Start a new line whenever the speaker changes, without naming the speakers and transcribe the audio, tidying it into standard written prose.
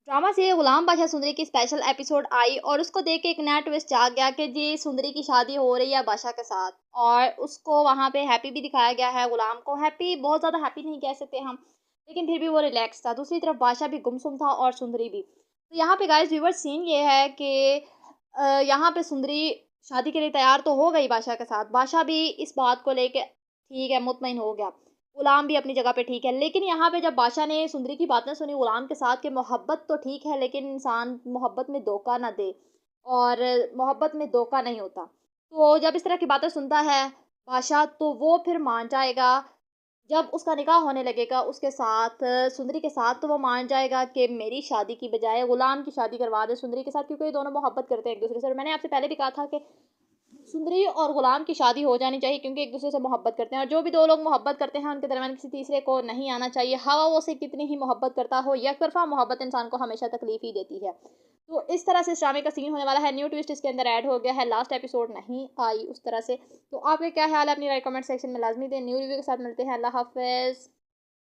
Drama serial गुलाम बादशाह सुंदरी की special episode I और उसको देख के एक नया ट्विस्ट जाग गया कि जी सुंदरी की शादी हो रही है बादशाह के साथ। और उसको वहां पे हैप्पी भी दिखाया गया है, गुलाम को हैप्पी, बहुत ज़्यादा हैप्पी नहीं कह सकते हम, लेकिन फिर भी वो रिलैक्स था। दूसरी तरफ बादशाह भी गुमसुम था और सुंदरी भी। तो यहाँ पे गाइस व्यूवर सीन ये है कि यहाँ पे सुंदरी शादी के लिए तैयार तो हो गई बादशाह के साथ, बादशाह भी इस बात को लेके ठीक है, मुतमईन हो गया। गुलाम भी अपनी जगह पे ठीक है, लेकिन यहाँ पे जब बादशाह ने सुंदरी की बातें सुनी गुलाम के साथ कि मोहब्बत तो ठीक है लेकिन इंसान मोहब्बत में धोखा ना दे, और मोहब्बत में धोखा नहीं होता। तो जब इस तरह की बातें सुनता है बादशाह तो वो फिर मान जाएगा। जब उसका निकाह होने लगेगा उसके साथ, सुंदरी के साथ, तो वो मान जाएगा कि मेरी शादी की बजाय गुलाम की शादी करवा दे सुंदरी के साथ, क्योंकि ये दोनों मोहब्बत करते हैं एक दूसरे से। और मैंने आपसे पहले भी कहा था कि सुंदरी और गुलाम की शादी हो जानी चाहिए क्योंकि एक दूसरे से मोहब्बत करते हैं, और जो भी दो लोग मोहब्बत करते हैं उनके दरमियान किसी तीसरे को नहीं आना चाहिए। हवा वो से कितनी ही मोहब्बत करता हो, एक तरफा मोहब्बत इंसान को हमेशा तकलीफ ही देती है। तो इस तरह से इस ड्रामे का सीन होने वाला है। न्यू ट्विस्ट इसके अंदर ऐड हो गया है, लास्ट एपिसोड नहीं आई उस तरह से। तो आपके क्या ख्याल है, अपनी राय कमेंट सेक्शन में लाजमी दें। न्यू रिव्यू के साथ मिलते हैं। अल्लाह हाफिज़।